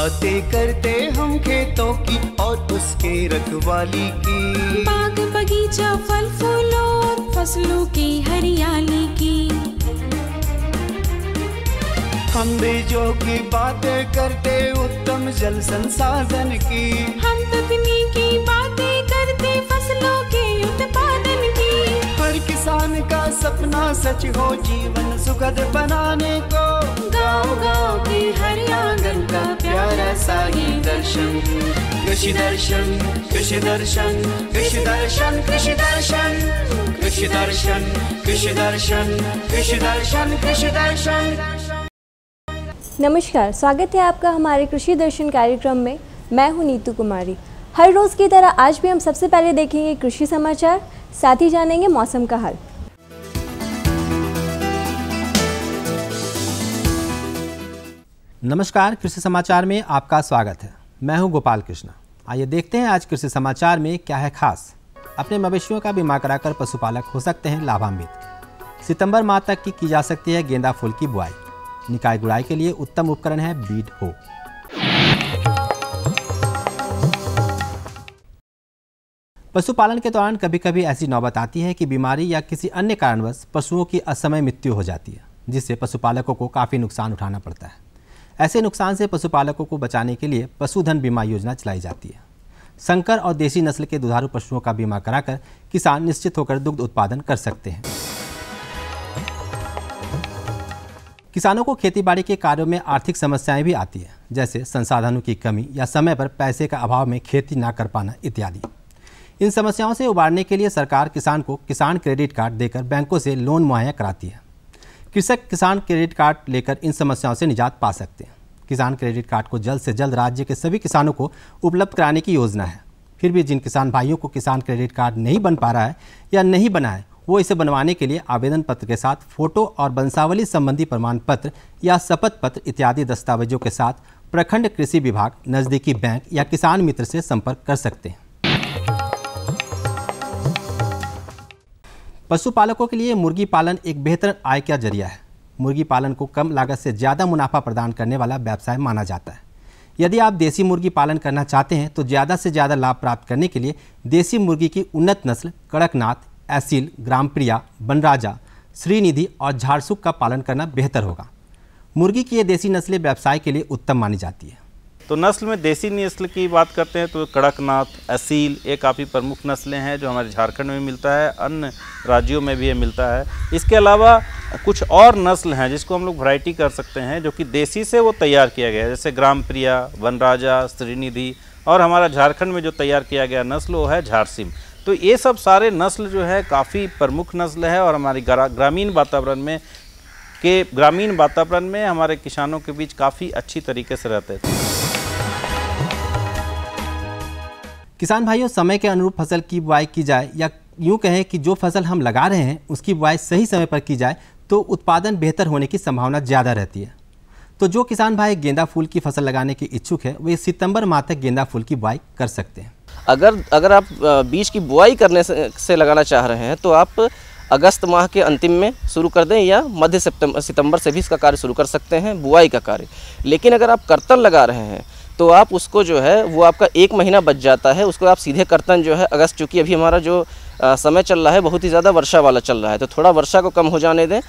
बातें करते हम खेतों की और उसके रखवाली की, बाग बगीचा फल फूलों और फसलों की हरियाली की। हम बीजों की बातें करते उत्तम जल संसाधन की, हम तकनीकी बातें करते फसलों के उत्पादन की। हर किसान का सपना सच हो जीवन सुखद बनाने को, गाँव-गाँव के हर आंगन का प्यारा सा ये दर्शन। कृषि दर्शन, कृषि दर्शन, कृषि दर्शन, कृषि दर्शन, कृषि दर्शन, कृषि दर्शन, कृषि दर्शन, कृषि दर्शन। नमस्कार, स्वागत है आपका हमारे कृषि दर्शन कार्यक्रम में। मैं हूं नीतू कुमारी। हर रोज़ की तरह आज भी हम सबसे पहले देखेंगे कृषि समाचार, साथ ही जानेंगे मौसम का हाल। नमस्कार, कृषि समाचार में आपका स्वागत है। मैं हूं गोपाल कृष्ण। आइए देखते हैं आज कृषि समाचार में क्या है खास। अपने मवेशियों का बीमा कराकर पशुपालक हो सकते हैं लाभान्वित। सितंबर माह तक की जा सकती है गेंदा फूल की बुआई। निकाय गुड़ाई के लिए उत्तम उपकरण है बीड हो। पशुपालन के दौरान कभी कभी ऐसी नौबत आती है कि बीमारी या किसी अन्य कारणवश पशुओं की असमय मृत्यु हो जाती है, जिससे पशुपालकों को काफ़ी नुकसान उठाना पड़ता है। ऐसे नुकसान से पशुपालकों को बचाने के लिए पशुधन बीमा योजना चलाई जाती है। संकर और देसी नस्ल के दुधारू पशुओं का बीमा कराकर किसान निश्चित होकर दुग्ध उत्पादन कर सकते हैं। किसानों को खेतीबाड़ी के कार्यों में आर्थिक समस्याएं भी आती हैं, जैसे संसाधनों की कमी या समय पर पैसे का अभाव में खेती ना कर पाना इत्यादि। इन समस्याओं से उबारने के लिए सरकार किसान को किसान क्रेडिट कार्ड देकर बैंकों से लोन मुहैया कराती है। कृषक किसान क्रेडिट कार्ड लेकर इन समस्याओं से निजात पा सकते हैं। किसान क्रेडिट कार्ड को जल्द से जल्द राज्य के सभी किसानों को उपलब्ध कराने की योजना है। फिर भी जिन किसान भाइयों को किसान क्रेडिट कार्ड नहीं बन पा रहा है या नहीं बना है, वो इसे बनवाने के लिए आवेदन पत्र के साथ फोटो और वंशावली संबंधी प्रमाण पत्र या शपथ पत्र इत्यादि दस्तावेजों के साथ प्रखंड कृषि विभाग, नजदीकी बैंक या किसान मित्र से संपर्क कर सकते हैं। पशुपालकों के लिए मुर्गी पालन एक बेहतर आय का जरिया है। मुर्गी पालन को कम लागत से ज़्यादा मुनाफा प्रदान करने वाला व्यवसाय माना जाता है। यदि आप देसी मुर्गी पालन करना चाहते हैं तो ज़्यादा से ज़्यादा लाभ प्राप्त करने के लिए देसी मुर्गी की उन्नत नस्ल कड़कनाथ, एसील, ग्रामप्रिया, बनराजा, श्रीनिधि और झारसुख का पालन करना बेहतर होगा। मुर्गी की ये देसी नस्लें व्यवसाय के लिए उत्तम मानी जाती है। तो नस्ल में देसी नस्ल की बात करते हैं तो कड़कनाथ, एसील ये काफ़ी प्रमुख नस्लें हैं जो हमारे झारखंड में मिलता है, अन्य राज्यों में भी ये मिलता है। इसके अलावा कुछ और नस्ल हैं जिसको हम लोग वैरायटी कर सकते हैं, जो कि देसी से वो तैयार किया गया है, जैसे ग्रामप्रिया, बनराजा, श्रीनिधि, और हमारा झारखंड में जो तैयार किया गया नस्ल वो है झारसिम। तो ये सब सारे नस्ल जो है काफ़ी प्रमुख नस्ल है और हमारी ग्रामीण वातावरण में हमारे किसानों के बीच काफ़ी अच्छी तरीके से रहते थे। किसान भाइयों, समय के अनुरूप फसल की बुआई की जाए या यूँ कहें कि जो फसल हम लगा रहे हैं उसकी बुआई सही समय पर की जाए तो उत्पादन बेहतर होने की संभावना ज़्यादा रहती है। तो जो किसान भाई गेंदा फूल की फसल लगाने के इच्छुक है वे सितंबर माह तक गेंदा फूल की बुआई कर सकते हैं। अगर आप बीज की बुआई करने से लगाना चाह रहे हैं तो आप अगस्त माह के अंतिम में शुरू कर दें या मध्य सितंबर से भी इसका कार्य शुरू कर सकते हैं, बुआई का कार्य। लेकिन अगर आप कर्तन लगा रहे हैं तो आप उसको जो है वो आपका 1 महीना बच जाता है, उसको आप सीधे कर्तन जो है अगस्त, चूँकि अभी हमारा जो समय चल रहा है बहुत ही ज़्यादा वर्षा वाला चल रहा है, तो थोड़ा वर्षा को कम हो जाने दें।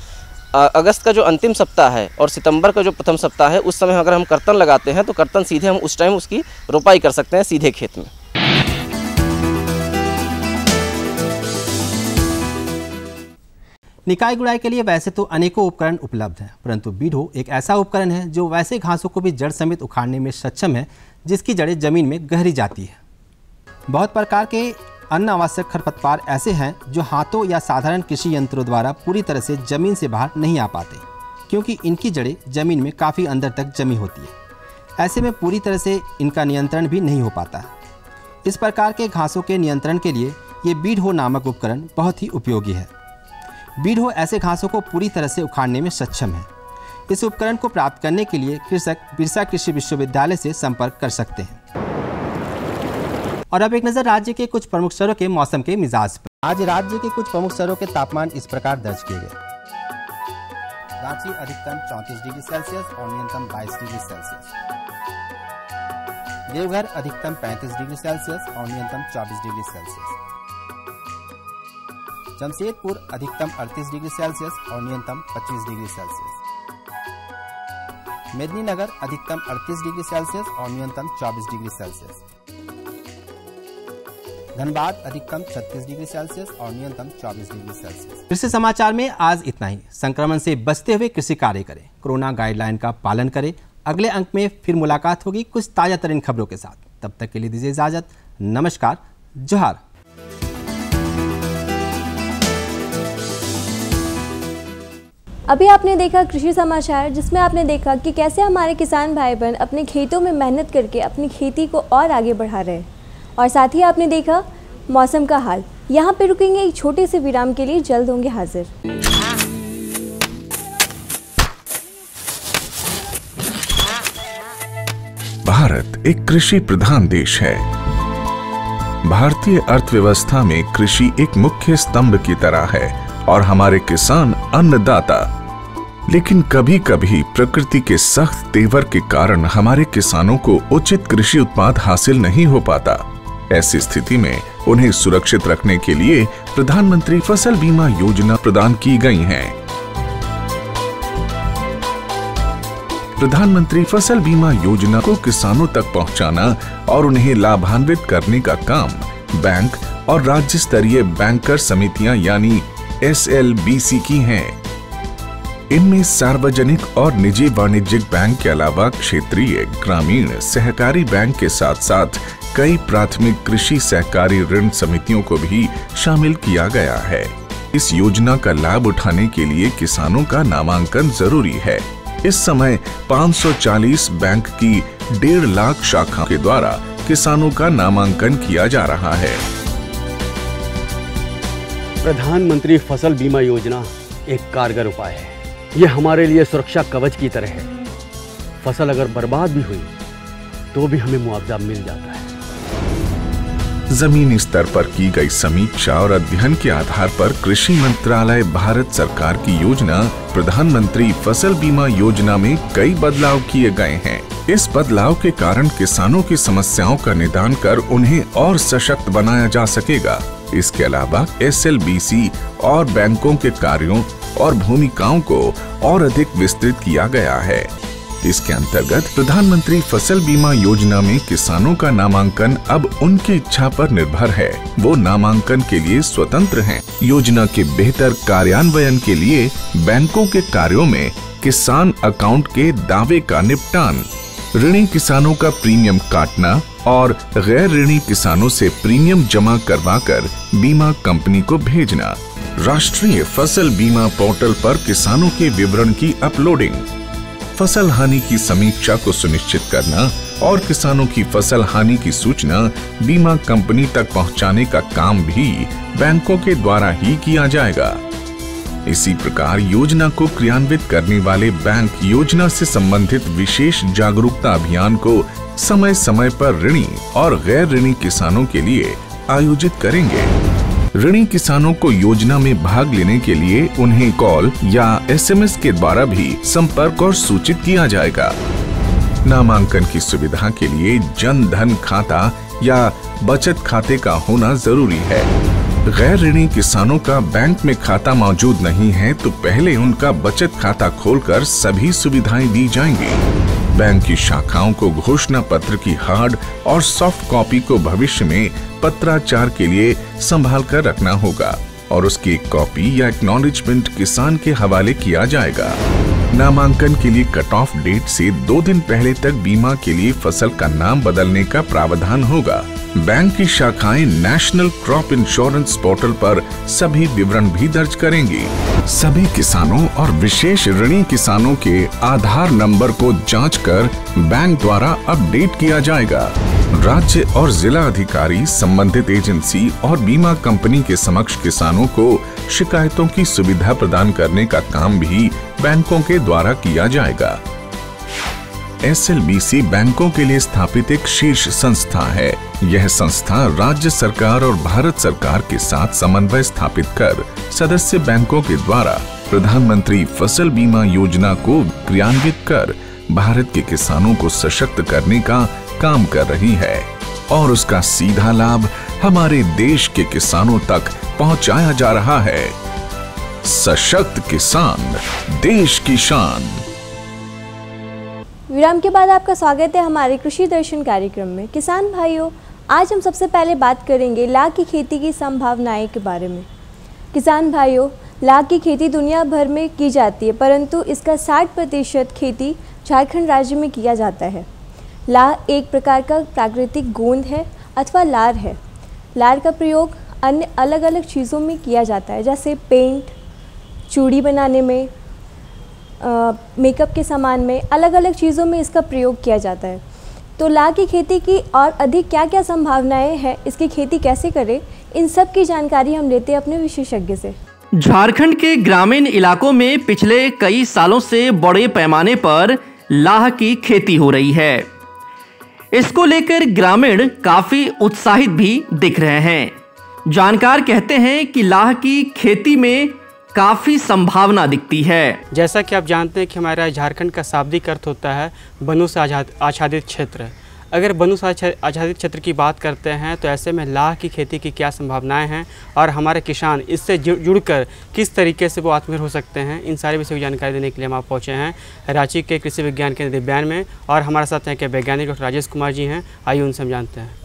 अगस्त का जो अंतिम सप्ताह है और सितंबर का जो प्रथम सप्ताह है उस समय अगर हम कर्तन लगाते हैं तो कर्तन सीधे हम उस टाइम उसकी रोपाई कर सकते हैं सीधे खेत में। निकाय गुड़ाई के लिए वैसे तो अनेकों उपकरण उपलब्ध हैं, परंतु बीडो एक ऐसा उपकरण है जो वैसे घासों को भी जड़ समेत उखाड़ने में सक्षम है जिसकी जड़ें जमीन में गहरी जाती है। बहुत प्रकार के अन्य आवश्यक खरपतवार ऐसे हैं जो हाथों या साधारण कृषि यंत्रों द्वारा पूरी तरह से जमीन से बाहर नहीं आ पाते, क्योंकि इनकी जड़ें जमीन में काफ़ी अंदर तक जमी होती है। ऐसे में पूरी तरह से इनका नियंत्रण भी नहीं हो पाता। इस प्रकार के घासों के नियंत्रण के लिए ये बीडो नामक उपकरण बहुत ही उपयोगी है। बीडो ऐसे घासों को पूरी तरह से उखाड़ने में सक्षम है। इस उपकरण को प्राप्त करने के लिए कृषक बिरसा कृषि विश्वविद्यालय से संपर्क कर सकते हैं। और अब एक नज़र राज्य के कुछ प्रमुख शहरों के मौसम के मिजाज पर। आज राज्य के कुछ प्रमुख शहरों के तापमान इस प्रकार दर्ज किए गए। रांची अधिकतम 34 डिग्री सेल्सियस और न्यूनतम 22 डिग्री सेल्सियस। देवघर अधिकतम 35 डिग्री सेल्सियस और न्यूनतम 24 डिग्री सेल्सियस। जमशेदपुर अधिकतम 38 डिग्री सेल्सियस और न्यूनतम 25 डिग्री सेल्सियस। मेदिनीनगर अधिकतम 38 डिग्री सेल्सियस और न्यूनतम 24 डिग्री सेल्सियस। धनबाद अधिकतम 36 डिग्री सेल्सियस और न्यूनतम 24 डिग्री सेल्सियस। कृषि समाचार में आज इतना ही। संक्रमण से बचते हुए कृषि कार्य करें, कोरोना गाइडलाइन का पालन करें। अगले अंक में फिर मुलाकात होगी कुछ ताजा तरीन खबरों के साथ। तब तक के लिए दीजिए इजाजत। नमस्कार, जोहार। अभी आपने देखा कृषि समाचार, जिसमें आपने देखा कि कैसे हमारे किसान भाई बहन अपने खेतों में मेहनत करके अपनी खेती को और आगे बढ़ा रहे हैं। और साथ ही आपने देखा मौसम का हाल। यहाँ पे रुकेंगे एक छोटे से विराम के लिए, जल्द होंगे हाजिर। भारत एक कृषि प्रधान देश है। भारतीय अर्थव्यवस्था में कृषि एक मुख्य स्तंभ की तरह है और हमारे किसान अन्नदाता। लेकिन कभी कभी प्रकृति के सख्त तेवर के कारण हमारे किसानों को उचित कृषि उत्पाद हासिल नहीं हो पाता। ऐसी स्थिति में उन्हें सुरक्षित रखने के लिए प्रधानमंत्री फसल बीमा योजना प्रदान की गई है। प्रधानमंत्री फसल बीमा योजना को किसानों तक पहुंचाना और उन्हें लाभान्वित करने का काम बैंक और राज्य स्तरीय बैंकर समितियां यानी SLBC की हैं। इनमें सार्वजनिक और निजी वाणिज्यिक बैंक के अलावा क्षेत्रीय, ग्रामीण, सहकारी बैंक के साथ साथ कई प्राथमिक कृषि सहकारी ऋण समितियों को भी शामिल किया गया है। इस योजना का लाभ उठाने के लिए किसानों का नामांकन जरूरी है। इस समय 540 बैंक की 1.5 लाख शाखा के द्वारा किसानों का नामांकन किया जा रहा है। प्रधानमंत्री फसल बीमा योजना एक कारगर उपाय है। ये हमारे लिए सुरक्षा कवच की तरह है। फसल अगर बर्बाद भी हुई तो भी हमें मुआवजा मिल जाता है। जमीनी स्तर पर की गई समीक्षा और अध्ययन के आधार पर कृषि मंत्रालय भारत सरकार की योजना प्रधानमंत्री फसल बीमा योजना में कई बदलाव किए गए हैं। इस बदलाव के कारण किसानों की समस्याओं का निदान कर उन्हें और सशक्त बनाया जा सकेगा। इसके अलावा SLBC और बैंकों के कार्यों और भूमिकाओं को और अधिक विस्तृत किया गया है। इसके अंतर्गत प्रधानमंत्री फसल बीमा योजना में किसानों का नामांकन अब उनकी इच्छा पर निर्भर है। वो नामांकन के लिए स्वतंत्र हैं। योजना के बेहतर कार्यान्वयन के लिए बैंकों के कार्यों में किसान अकाउंट के दावे का निपटान, ऋणी किसानों का प्रीमियम काटना और गैर ऋणी किसानों से प्रीमियम जमा करवाकर बीमा कंपनी को भेजना, राष्ट्रीय फसल बीमा पोर्टल पर किसानों के विवरण की अपलोडिंग, फसल हानि की समीक्षा को सुनिश्चित करना और किसानों की फसल हानि की सूचना बीमा कंपनी तक पहुंचाने का काम भी बैंकों के द्वारा ही किया जाएगा। इसी प्रकार योजना को क्रियान्वित करने वाले बैंक योजना से संबंधित विशेष जागरूकता अभियान को समय समय पर ऋणी और गैर ऋणी किसानों के लिए आयोजित करेंगे। ऋणी किसानों को योजना में भाग लेने के लिए उन्हें कॉल या SMS के द्वारा भी संपर्क और सूचित किया जाएगा। नामांकन की सुविधा के लिए जन धन खाता या बचत खाते का होना जरूरी है। गैर ऋणी किसानों का बैंक में खाता मौजूद नहीं है तो पहले उनका बचत खाता खोलकर सभी सुविधाएं दी जाएंगी। बैंक की शाखाओं को घोषणा पत्र की हार्ड और सॉफ्ट कॉपी को भविष्य में पत्राचार के लिए संभाल कर रखना होगा और उसकी एक कॉपी या एक्नॉलेजमेंट किसान के हवाले किया जाएगा। नामांकन के लिए कट ऑफ डेट से 2 दिन पहले तक बीमा के लिए फसल का नाम बदलने का प्रावधान होगा। बैंक की शाखाएं नेशनल क्रॉप इंश्योरेंस पोर्टल पर सभी विवरण भी दर्ज करेंगी। सभी किसानों और विशेष ऋणी किसानों के आधार नंबर को जांचकर बैंक द्वारा अपडेट किया जाएगा। राज्य और जिला अधिकारी, संबंधित एजेंसी और बीमा कंपनी के समक्ष किसानों को शिकायतों की सुविधा प्रदान करने का काम भी बैंकों के द्वारा किया जाएगा। SLBC बैंकों के लिए स्थापित एक शीर्ष संस्था है। यह संस्था राज्य सरकार और भारत सरकार के साथ समन्वय स्थापित कर सदस्य बैंकों के द्वारा प्रधानमंत्री फसल बीमा योजना को क्रियान्वित कर भारत के किसानों को सशक्त करने का काम कर रही है और उसका सीधा लाभ हमारे देश के किसानों तक पहुंचाया जा रहा है। सशक्त किसान, देश की शान। विराम के बाद आपका स्वागत है हमारे कृषि दर्शन कार्यक्रम में। किसान भाइयों, आज हम सबसे पहले बात करेंगे लाख की खेती की संभावनाएं के बारे में। किसान भाइयों, लाख की खेती दुनिया भर में की जाती है, परंतु इसका 60% खेती झारखंड राज्य में किया जाता है। लाह एक प्रकार का प्राकृतिक गोंद है अथवा लार है। लार का प्रयोग अन्य अलग अलग चीज़ों में किया जाता है, जैसे पेंट, चूड़ी बनाने में, मेकअप के सामान में, अलग अलग चीज़ों में इसका प्रयोग किया जाता है। तो लाह की खेती की और अधिक क्या क्या संभावनाएं हैं, इसकी खेती कैसे करें, इन सब की जानकारी हम लेते हैं अपने विशेषज्ञ से। झारखंड के ग्रामीण इलाकों में पिछले कई सालों से बड़े पैमाने पर लाह की खेती हो रही है। इसको लेकर ग्रामीण काफी उत्साहित भी दिख रहे हैं। जानकार कहते हैं कि लाह की खेती में काफ़ी संभावना दिखती है। जैसा कि आप जानते हैं कि हमारा झारखंड का शाब्दिक अर्थ होता है वनों से आच्छादित क्षेत्र। अगर वनों से आच्छादित क्षेत्र की बात करते हैं तो ऐसे में लाह की खेती की क्या संभावनाएं हैं और हमारे किसान इससे जुड़कर किस तरीके से वो आत्मनिर्भर हो सकते हैं, इन सारे विषयों की जानकारी देने के लिए हम आप पहुँचे हैं रांची के कृषि विज्ञान केंद्र दिव्यान में। और हमारे साथ यहाँ के वैज्ञानिक डॉक्टर राजेश कुमार जी हैं, आइए उनसे हम जानते हैं।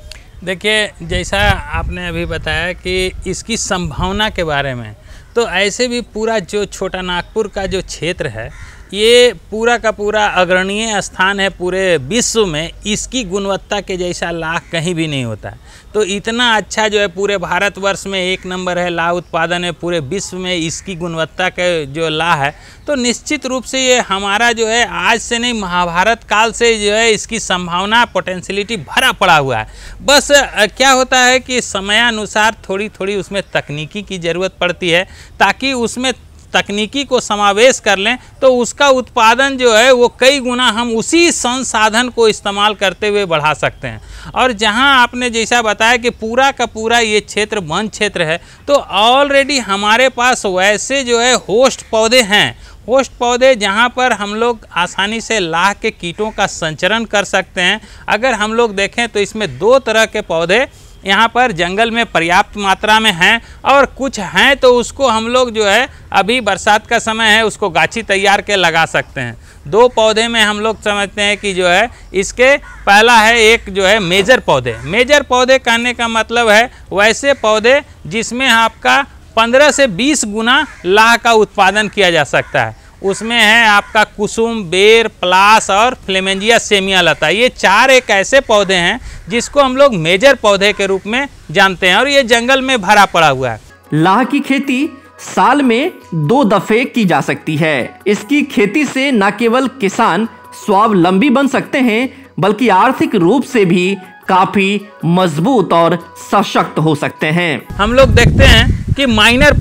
देखिए, जैसा आपने अभी बताया कि इसकी संभावना के बारे में, तो ऐसे भी पूरा जो छोटा नागपुर का जो क्षेत्र है, ये पूरा का पूरा अग्रणीय स्थान है पूरे विश्व में। इसकी गुणवत्ता के जैसा लाह कहीं भी नहीं होता है। तो इतना अच्छा जो है पूरे भारतवर्ष में 1 नंबर है लाह उत्पादन है, पूरे विश्व में इसकी गुणवत्ता के जो लाह है। तो निश्चित रूप से ये हमारा जो है आज से नहीं, महाभारत काल से जो है इसकी संभावना, पोटेंशियलिटी भरा पड़ा हुआ है। बस क्या होता है कि समयानुसार थोड़ी थोड़ी उसमें तकनीकी की ज़रूरत पड़ती है, ताकि उसमें तकनीकी को समावेश कर लें तो उसका उत्पादन जो है वो कई गुना हम उसी संसाधन को इस्तेमाल करते हुए बढ़ा सकते हैं। और जहां आपने जैसा बताया कि पूरा का पूरा ये क्षेत्र वन क्षेत्र है, तो ऑलरेडी हमारे पास वैसे जो है होस्ट पौधे हैं, होस्ट पौधे जहाँ पर हम लोग आसानी से लाह के कीटों का संचरण कर सकते हैं। अगर हम लोग देखें तो इसमें 2 तरह के पौधे यहाँ पर जंगल में पर्याप्त मात्रा में हैं, और कुछ हैं तो उसको हम लोग जो है अभी बरसात का समय है उसको गाछी तैयार के लगा सकते हैं। 2 पौधे में हम लोग समझते हैं कि जो है इसके पहला है एक जो है मेजर पौधे। मेजर पौधे कहने का मतलब है वैसे पौधे जिसमें आपका 15 से 20 गुना लाह का उत्पादन किया जा सकता है। उसमें है आपका कुसुम, बेर, पलास और फ्लेमेंजिया सेमिया लता। ये 4 एक ऐसे पौधे हैं जिसको हम लोग मेजर पौधे के रूप में जानते हैं, और ये जंगल में भरा पड़ा हुआ है। लाह की खेती साल में 2 दफे की जा सकती है। इसकी खेती से न केवल किसान स्वावलंबी बन सकते हैं, बल्कि आर्थिक रूप से भी काफी मजबूत और सशक्त हो सकते हैं। हम लोग देखते हैं कि माइनर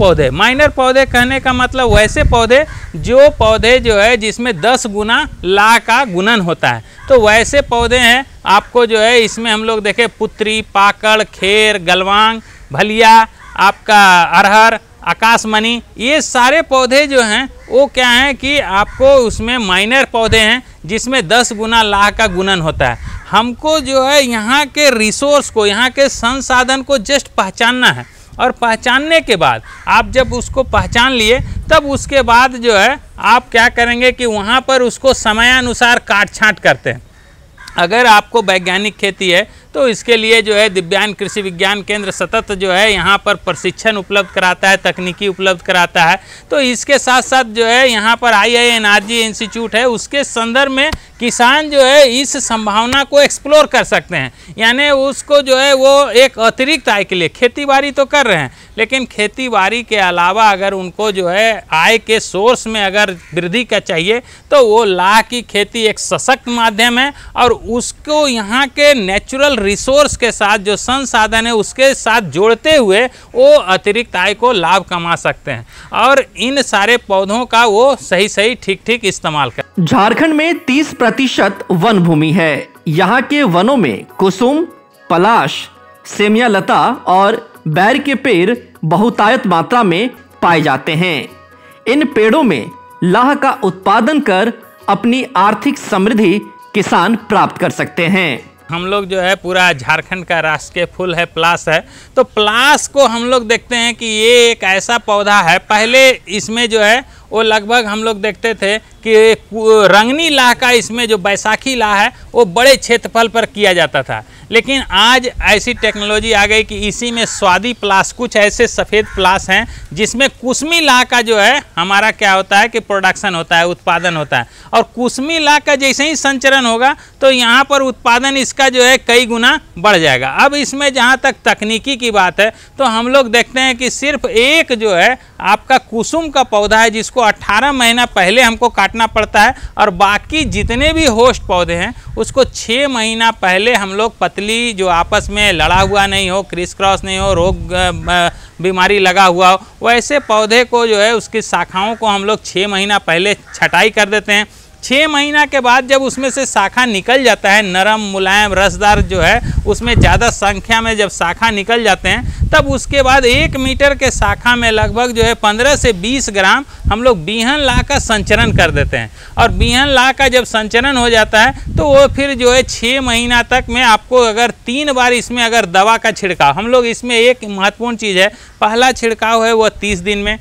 पौधे कहने का मतलब वैसे पौधे जो पौधे जो है जिसमें 10 गुना लाह का गुणन होता है। तो वैसे पौधे हैं आपको जो है इसमें हम लोग देखें पुत्री, पाकड़, खेर, गलवांग, भलिया, आपका अरहर, आकाशमणि, ये सारे पौधे जो हैं वो क्या हैं कि आपको उसमें माइनर पौधे हैं जिसमें 10 गुना लाह का गुणन होता है। हमको जो है यहाँ के रिसोर्स को, यहाँ के संसाधन को जस्ट पहचानना है, और पहचानने के बाद आप जब उसको पहचान लिए तब उसके बाद जो है आप क्या करेंगे कि वहाँ पर उसको समयानुसार काट छाँट करते हैं। अगर आपको वैज्ञानिक खेती है तो इसके लिए जो है दिव्यान कृषि विज्ञान केंद्र सतत जो है यहाँ पर प्रशिक्षण उपलब्ध कराता है, तकनीकी उपलब्ध कराता है। तो इसके साथ साथ जो है यहाँ पर IINRG इंस्टीट्यूट है, उसके संदर्भ में किसान जो है इस संभावना को एक्सप्लोर कर सकते हैं। यानी उसको जो है वो एक अतिरिक्त आय के लिए, खेती बाड़ी तो कर रहे हैं लेकिन खेती बाड़ी के अलावा अगर उनको जो है आय के सोर्स में अगर वृद्धि का चाहिए तो वो लाह की खेती एक सशक्त माध्यम है, और उसको यहाँ के नेचुरल रिसोर्स के साथ जो संसाधन है उसके साथ जोड़ते हुए वो अतिरिक्त आय को लाभ कमा सकते हैं, और इन सारे पौधों का वो सही ठीक इस्तेमाल कर। झारखंड में 30% वन भूमि है। यहाँ के वनों में कुसुम, पलाश, सेमिया लता और बैर के पेड़ बहुतायत मात्रा में पाए जाते हैं। इन पेड़ों में लाह का उत्पादन कर अपनी आर्थिक समृद्धि किसान प्राप्त कर सकते हैं। हम लोग जो है पूरा झारखंड का राष्ट्रीय फूल है, पलाश है। तो पलाश को हम लोग देखते हैं कि ये एक ऐसा पौधा है, पहले इसमें जो है वो लगभग हम लोग देखते थे कि रंगनी लाह का इसमें जो बैसाखी लाह है वो बड़े क्षेत्रफल पर किया जाता था, लेकिन आज ऐसी टेक्नोलॉजी आ गई कि इसी में स्वादी पलाश, कुछ ऐसे सफ़ेद पलाश हैं जिसमें कुसमी लाह का जो है हमारा क्या होता है कि प्रोडक्शन होता है, उत्पादन होता है। और कुसमी लाह का जैसे ही संचरण होगा तो यहाँ पर उत्पादन इसका जो है कई गुना बढ़ जाएगा। अब इसमें जहाँ तक तकनीकी की बात है तो हम लोग देखते हैं कि सिर्फ एक जो है आपका कुसुम का पौधा है जिसको 18 महीना पहले हमको काटना पड़ता है, और बाकी जितने भी होस्ट पौधे हैं उसको 6 महीना पहले हम लोग पतली, जो आपस में लड़ा हुआ नहीं हो, क्रिस क्रॉस नहीं हो, रोग बीमारी लगा हुआ हो, वैसे पौधे को जो है उसकी शाखाओं को हम लोग 6 महीना पहले छटाई कर देते हैं। 6 महीना के बाद जब उसमें से शाखा निकल जाता है, नरम मुलायम रसदार जो है उसमें ज़्यादा संख्या में जब शाखा निकल जाते हैं, तब उसके बाद 1 मीटर के शाखा में लगभग जो है 15 से 20 ग्राम हम लोग बीहन लाह का संचरण कर देते हैं। और बीहन लाह का जब संचरण हो जाता है तो वो फिर जो है 6 महीना तक में आपको अगर 3 बार इसमें अगर दवा का छिड़काव, हम लोग इसमें एक महत्वपूर्ण चीज़ है, पहला छिड़काव है वो 30 दिन में,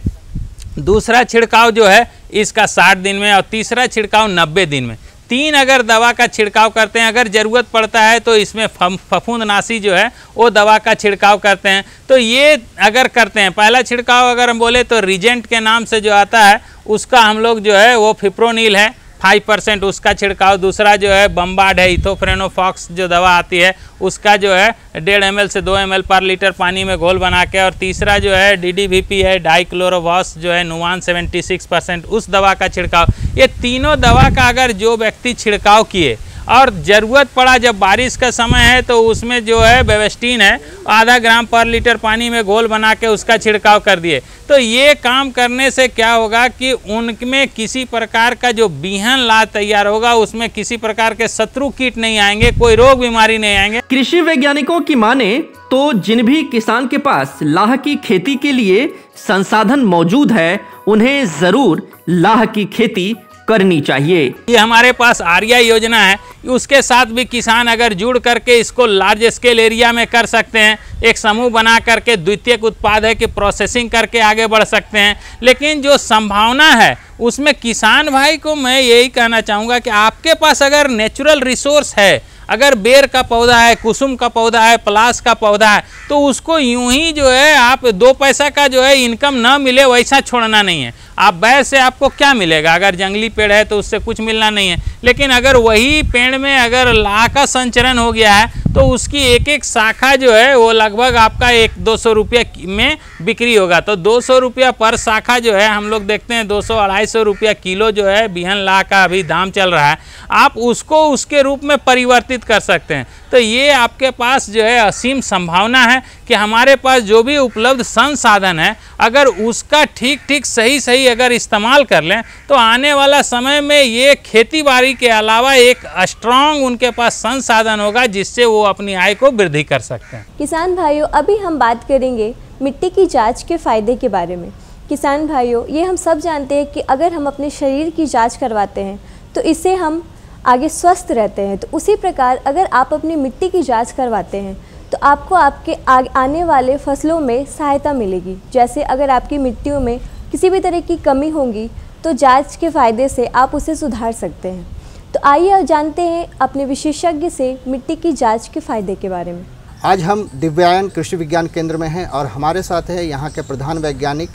दूसरा छिड़काव जो है इसका 60 दिन में, और तीसरा छिड़काव 90 दिन में। 3 अगर दवा का छिड़काव करते हैं, अगर ज़रूरत पड़ता है तो इसमें फफूंदनाशी जो है वो दवा का छिड़काव करते हैं। तो ये अगर करते हैं, पहला छिड़काव अगर हम बोले तो रिजेंट के नाम से जो आता है उसका हम लोग जो है वो फिप्रोनिल है 5% उसका छिड़काव, दूसरा जो है बम्बार्ड है, इथोफ्रेनोफॉक्स जो दवा आती है उसका जो है 1.5 ml से 2 ml पर लीटर पानी में घोल बना के, और तीसरा जो है DDVP है, डाइक्लोरोवॉस जो है नुवान 76% उस दवा का छिड़काव। ये तीनों दवा का अगर जो व्यक्ति छिड़काव किए और ज़रूरत पड़ा जब बारिश का समय है तो उसमें जो है बेवेस्टीन है आधा ग्राम पर लीटर पानी में घोल बना के उसका छिड़काव कर दिए, तो ये काम करने से क्या होगा कि उनमें किसी प्रकार का जो बीहन लाह तैयार होगा उसमें किसी प्रकार के शत्रु कीट नहीं आएंगे, कोई रोग बीमारी नहीं आएंगे। कृषि वैज्ञानिकों की माने तो जिन भी किसान के पास लाह की खेती के लिए संसाधन मौजूद है उन्हें जरूर लाह की खेती करनी चाहिए। ये हमारे पास आर्या योजना है, उसके साथ भी किसान अगर जुड़ करके इसको लार्ज स्केल एरिया में कर सकते हैं, एक समूह बना करके द्वितीयक उत्पाद है कि प्रोसेसिंग करके आगे बढ़ सकते हैं। लेकिन जो संभावना है उसमें किसान भाई को मैं यही कहना चाहूँगा कि आपके पास अगर नेचुरल रिसोर्स है, अगर बेर का पौधा है, कुसुम का पौधा है, पलाश का पौधा है, तो उसको यूं ही जो है आप 2 पैसा का जो है इनकम ना मिले वैसा छोड़ना नहीं है। आप बैर से आपको क्या मिलेगा, अगर जंगली पेड़ है तो उससे कुछ मिलना नहीं है, लेकिन अगर वही पेड़ में अगर लाह का संचरण हो गया है तो उसकी एक एक शाखा जो है वो लगभग आपका 100-200 रुपये में बिक्री होगा। तो 200 रुपया पर शाखा जो है हम लोग देखते हैं 200-250 रुपया किलो जो है बीहन लाह का अभी दाम चल रहा है, आप उसको उसके रूप में परिवर्तित कर सकते हैं। तो ये आपके पास जो है असीम संभावना है कि हमारे पास जो भी उपलब्ध संसाधन है अगर उसका ठीक सही अगर इस्तेमाल कर लें तो आने वाला समय में ये खेती बाड़ी के अलावा एक स्ट्रॉन्ग उनके पास संसाधन होगा जिससे वो अपनी आय को वृद्धि कर सकते हैं। किसान भाइयों, अभी हम बात करेंगे मिट्टी की जांच के फ़ायदे के बारे में। किसान भाइयों, ये हम सब जानते हैं कि अगर हम अपने शरीर की जांच करवाते हैं तो इससे हम आगे स्वस्थ रहते हैं। तो उसी प्रकार अगर आप अपनी मिट्टी की जांच करवाते हैं तो आपको आपके आने वाले फसलों में सहायता मिलेगी। जैसे अगर आपकी मिट्टियों में किसी भी तरह की कमी होगी तो जांच के फ़ायदे से आप उसे सुधार सकते हैं। तो आइए जानते हैं अपने विशेषज्ञ से मिट्टी की जांच के फ़ायदे के बारे में। आज हम दिव्यायन कृषि विज्ञान केंद्र में हैं और हमारे साथ है यहाँ के प्रधान वैज्ञानिक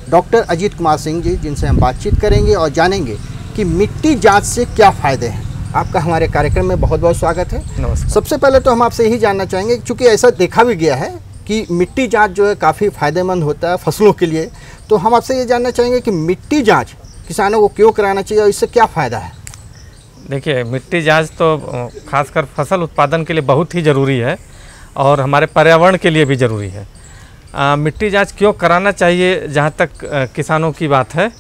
डॉक्टर अजीत कुमार सिंह जी, जिनसे हम बातचीत करेंगे और जानेंगे कि मिट्टी जांच से क्या फ़ायदे हैं। आपका हमारे कार्यक्रम में बहुत बहुत स्वागत है। नमस्कार। सबसे पहले तो हम आपसे यही जानना चाहेंगे, क्योंकि ऐसा देखा भी गया है कि मिट्टी जांच जो है काफ़ी फ़ायदेमंद होता है फसलों के लिए, तो हम आपसे ये जानना चाहेंगे कि मिट्टी जांच किसानों को क्यों कराना चाहिए और इससे क्या फ़ायदा है। देखिए, मिट्टी जांच तो खासकर फसल उत्पादन के लिए बहुत ही ज़रूरी है और हमारे पर्यावरण के लिए भी ज़रूरी है। मिट्टी जांच क्यों कराना चाहिए, जहाँ तक किसानों की बात है,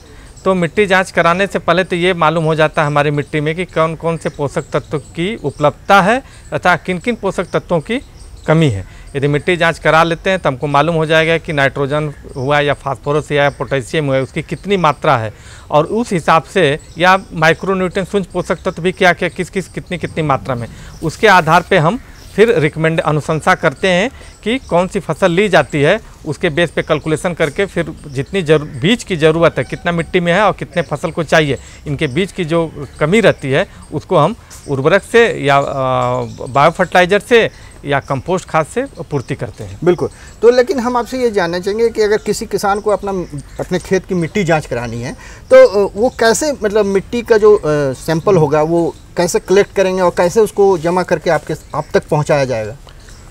तो मिट्टी जांच कराने से पहले तो ये मालूम हो जाता है हमारी मिट्टी में कि कौन कौन से पोषक तत्वों की उपलब्धता है तथा किन किन पोषक तत्वों की कमी है। यदि मिट्टी जांच करा लेते हैं तो हमको मालूम हो जाएगा कि नाइट्रोजन हुआ या फास्फोरस या पोटेशियम हुआ, उसकी कितनी मात्रा है, और उस हिसाब से या माइक्रोन्यूट्रिएंट सूक्ष्म पोषक तत्व भी क्या क्या कितनी मात्रा में, उसके आधार पे हम फिर रिकमेंड अनुशंसा करते हैं कि कौन सी फसल ली जाती है। उसके बेस पे कैलकुलेशन करके फिर जितनी बीज की ज़रूरत है, कितना मिट्टी में है और कितने फसल को चाहिए, इनके बीज की जो कमी रहती है उसको हम उर्वरक से या बायो फर्टिलाइज़र से या कंपोस्ट खाद से पूर्ति करते हैं। बिल्कुल। तो लेकिन हम आपसे ये जानना चाहेंगे कि अगर किसी किसान को अपने खेत की मिट्टी जांच करानी है तो वो कैसे, मतलब मिट्टी का जो सैंपल होगा वो कैसे कलेक्ट करेंगे और कैसे उसको जमा करके आप तक पहुंचाया जाएगा?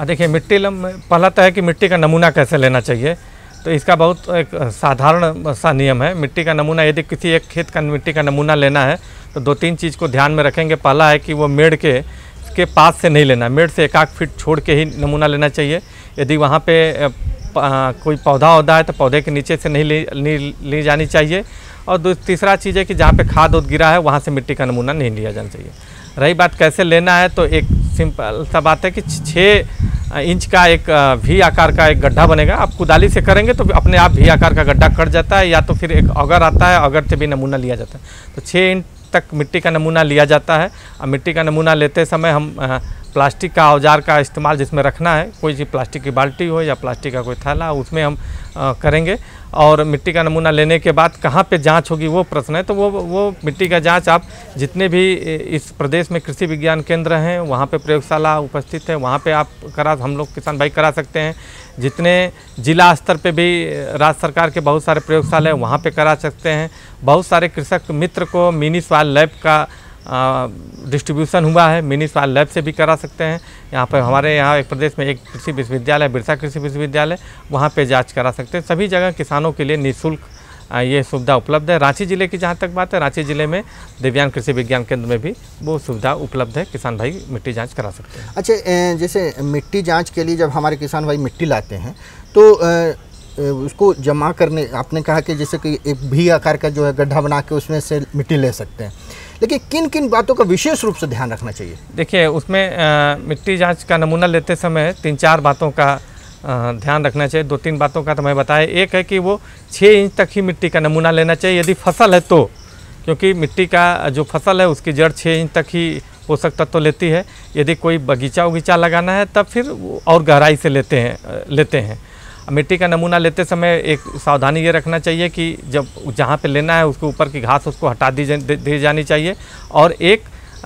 देखिए, पहला तो है कि मिट्टी का नमूना कैसे लेना चाहिए। तो इसका बहुत एक साधारण सा नियम है। मिट्टी का नमूना, यदि किसी एक खेत का मिट्टी का नमूना लेना है तो 2-3 चीज़ को ध्यान में रखेंगे। पहला है कि वो मेड़ के पास से नहीं लेना, मेड़ से 1-1 फीट छोड़ के ही नमूना लेना चाहिए। यदि वहाँ पे कोई पौधा होता है तो पौधे के नीचे से नहीं ली जानी चाहिए। और तीसरा चीज़ है कि जहाँ पे खाद उद गिरा है वहाँ से मिट्टी का नमूना नहीं लिया जाना चाहिए। रही बात कैसे लेना है, तो एक सिंपल सा बात है कि 6 इंच का एक वी आकार का एक गड्ढा बनेगा। आप कुदाली से करेंगे तो अपने आप वी आकार का गड्ढा कट जाता है, या तो फिर एक ऑगर आता है, ऑगर से भी नमूना लिया जाता है। तो 6 इंच तक मिट्टी का नमूना लिया जाता है। और मिट्टी का नमूना लेते समय हम प्लास्टिक का औजार का इस्तेमाल जिसमें रखना है, कोई सी प्लास्टिक की बाल्टी हो या प्लास्टिक का कोई थैला, उसमें हम करेंगे। और मिट्टी का नमूना लेने के बाद कहाँ पे जांच होगी वो प्रश्न है। तो वो मिट्टी का जांच आप जितने भी इस प्रदेश में कृषि विज्ञान केंद्र हैं वहाँ पे प्रयोगशाला उपस्थित है, वहाँ पे आप हम लोग किसान भाई करा सकते हैं। जितने जिला स्तर पे भी राज्य सरकार के बहुत सारे प्रयोगशाला हैं वहाँ पे करा सकते हैं। बहुत सारे कृषक मित्र को मिनी सॉइल लैब का डिस्ट्रीब्यूशन हुआ है, मिनी सॉइल लैब से भी करा सकते हैं। यहाँ पर हमारे यहाँ एक प्रदेश में एक कृषि विश्वविद्यालय, बिरसा कृषि विश्वविद्यालय, वहाँ पे जांच करा सकते हैं। सभी जगह किसानों के लिए निःशुल्क ये सुविधा उपलब्ध है। रांची जिले की जहाँ तक बात है, रांची जिले में दिव्यांग कृषि विज्ञान केंद्र में भी वो सुविधा उपलब्ध है, किसान भाई मिट्टी जाँच करा सकते हैं। अच्छा, जैसे मिट्टी जाँच के लिए जब हमारे किसान भाई मिट्टी लाते हैं तो उसको जमा करने, आपने कहा कि जैसे कि एक भी आकार का जो है गड्ढा बना के उसमें से मिट्टी ले सकते हैं, लेकिन किन किन बातों का विशेष रूप से ध्यान रखना चाहिए? देखिए, उसमें मिट्टी जांच का नमूना लेते समय 3-4 बातों का ध्यान रखना चाहिए। 2-3 बातों का तो मैं बताया। एक है कि वो 6 इंच तक ही मिट्टी का नमूना लेना चाहिए यदि फसल है तो, क्योंकि मिट्टी का जो फसल है उसकी जड़ 6 इंच तक ही पोषक तत्व लेती है। यदि कोई बगीचा लगाना है तब फिर और गहराई से लेते हैं। मिट्टी का नमूना लेते समय एक सावधानी ये रखना चाहिए कि जब जहाँ पे लेना है उसके ऊपर की घास उसको हटा दी जानी चाहिए। और एक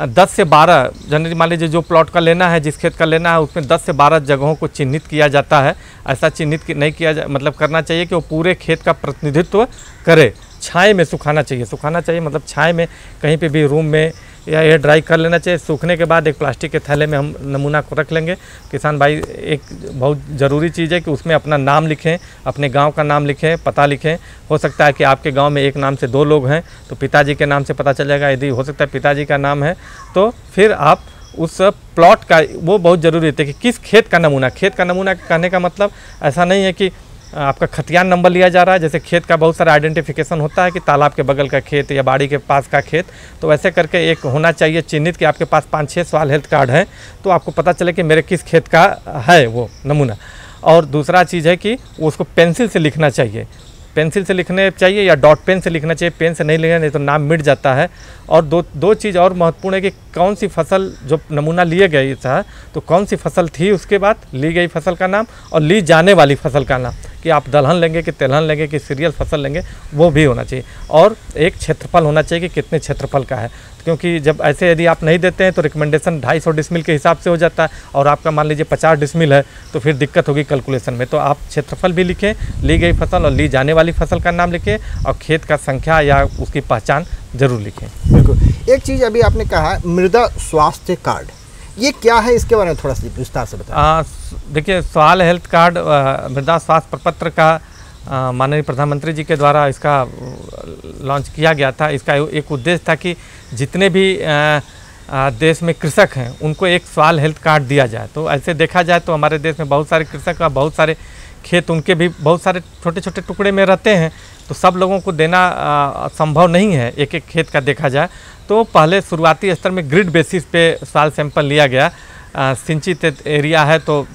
10 से 12 जनरली मान लीजिए जो प्लॉट का लेना है, जिस खेत का लेना है, उसमें 10 से 12 जगहों को चिन्हित किया जाता है। ऐसा चिन्हित नहीं किया मतलब करना चाहिए कि वो पूरे खेत का प्रतिनिधित्व करे। छाए में सुखाना चाहिए मतलब छाए में कहीं पे भी रूम में या एयर ड्राई कर लेना चाहिए। सूखने के बाद एक प्लास्टिक के थैले में हम नमूना को रख लेंगे। किसान भाई, एक बहुत ज़रूरी चीज़ है कि उसमें अपना नाम लिखें, अपने गांव का नाम लिखें, पता लिखें। हो सकता है कि आपके गांव में एक नाम से 2 लोग हैं तो पिताजी के नाम से पता चल जाएगा। यदि हो सकता है पिताजी का नाम है तो फिर आप उस प्लॉट का, वो बहुत ज़रूरी है कि किस खेत का नमूना कहने का मतलब ऐसा नहीं है कि आपका खतियान नंबर लिया जा रहा है। जैसे खेत का बहुत सारा आइडेंटिफिकेशन होता है कि तालाब के बगल का खेत या बाड़ी के पास का खेत, तो ऐसे करके एक होना चाहिए चिन्हित कि आपके पास 5-6 सॉइल हेल्थ कार्ड है तो आपको पता चले कि मेरे किस खेत का है वो नमूना। और दूसरा चीज़ है कि उसको पेंसिल से लिखना चाहिए, या डॉट पेन से लिखना चाहिए। पेन से नहीं लिखना, नहीं तो नाम मिट जाता है। और दो चीज़ और महत्वपूर्ण है कि कौन सी फसल जो नमूना लिए गई था तो कौन सी फसल थी, उसके बाद ली गई फसल का नाम और ली जाने वाली फसल का नाम, कि आप दलहन लेंगे कि तेलहन लेंगे कि सीरियल फसल लेंगे, वो भी होना चाहिए। और एक क्षेत्रफल होना चाहिए कि कितने क्षेत्रफल का है, क्योंकि जब ऐसे यदि आप नहीं देते हैं तो रिकमेंडेशन 250 डिसमिल के हिसाब से हो जाता है और आपका मान लीजिए 50 डिसमिल है तो फिर दिक्कत होगी कैलकुलेशन में। तो आप क्षेत्रफल भी लिखें, ली गई फसल और ली जाने वाली फसल का नाम लिखें और खेत का संख्या या उसकी पहचान जरूर लिखें। बिल्कुल। एक चीज़ अभी आपने कहा मृदा स्वास्थ्य कार्ड, ये क्या है, इसके बारे में थोड़ा सा विस्तार से बताएं। देखिए, सॉइल हेल्थ कार्ड मृदा स्वास्थ्य प्रपत्र का माननीय प्रधानमंत्री जी के द्वारा इसका लॉन्च किया गया था। इसका एक उद्देश्य था कि जितने भी देश में कृषक हैं उनको एक सॉइल हेल्थ कार्ड दिया जाए। तो ऐसे देखा जाए तो हमारे देश में बहुत सारे कृषक और बहुत सारे खेत, उनके भी बहुत सारे छोटे छोटे टुकड़े में रहते हैं, तो सब लोगों को देना संभव नहीं है एक खेत का देखा जाए। तो पहले शुरुआती स्तर में ग्रिड बेसिस पे सॉइल सैंपल लिया गया सिंचित एरिया है तो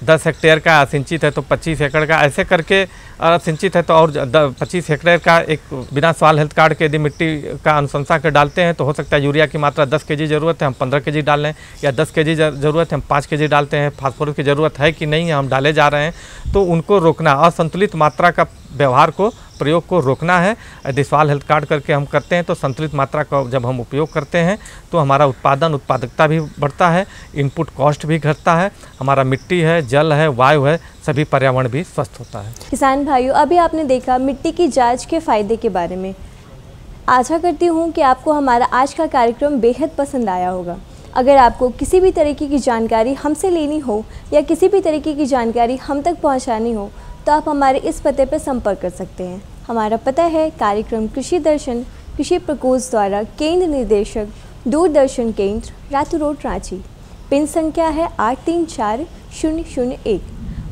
10 हेक्टेयर का, सिंचित है तो 25 एकड़ का, ऐसे करके सिंचित है तो और 25 हेक्टेयर का एक बिना सॉइल हेल्थ कार्ड के यदि मिट्टी का अनुशंसा कर डालते हैं तो हो सकता है यूरिया की मात्रा 10 kg ज़रूरत है हम 15 kg डाल लें, या 10 kg ज़रूरत है हम 5 kg डालते हैं, फास्फोरस की ज़रूरत है कि नहीं हम डाले जा रहे हैं, तो उनको रोकना, असंतुलित मात्रा का व्यवहार को, प्रयोग को रोकना है। यदि सॉइल हेल्थ कार्ड करके हम करते हैं तो संतुलित मात्रा का जब हम उपयोग करते हैं तो हमारा उत्पादकता भी बढ़ता है, इनपुट कॉस्ट भी घटता है, हमारा मिट्टी है, जल है, वायु है, सभी पर्यावरण भी स्वस्थ होता है। किसान भाइयों, अभी आपने देखा मिट्टी की जांच के फ़ायदे के बारे में। आशा करती हूँ कि आपको हमारा आज का कार्यक्रम बेहद पसंद आया होगा। अगर आपको किसी भी तरीके की जानकारी हमसे लेनी हो या किसी भी तरीके की जानकारी हम तक पहुँचानी हो तो आप हमारे इस पते पर संपर्क कर सकते हैं। हमारा पता है कार्यक्रम कृषि दर्शन, कृषि प्रकोष्ठ द्वारा केंद्र निदेशक, दूरदर्शन केंद्र, रातू रोड, रांची। पिन संख्या है 834001।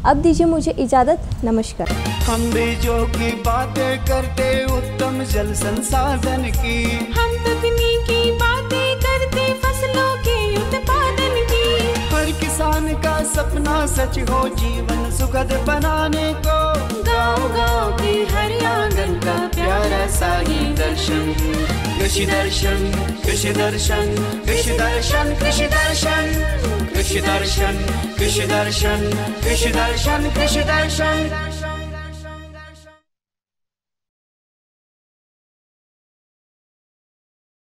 अब दीजिए मुझे इजाज़त, नमस्कार। हम बीजों की बातें करते उत्तम जल संसाधन की, हम तकनीकी बातें करते फसलों के उत्पादन की। हर किसान का सपना सच हो जीवन सुखद बनाने को, गाँव-गाँव के हर आंगन का प्यारा सा ये दर्शन। कृषि दर्शन, कृषि दर्शन, कृषि दर्शन, कृषि दर्शन, कृषि दर्शन, कृषि दर्शन, कृषि दर्शन, कृषि दर्शन।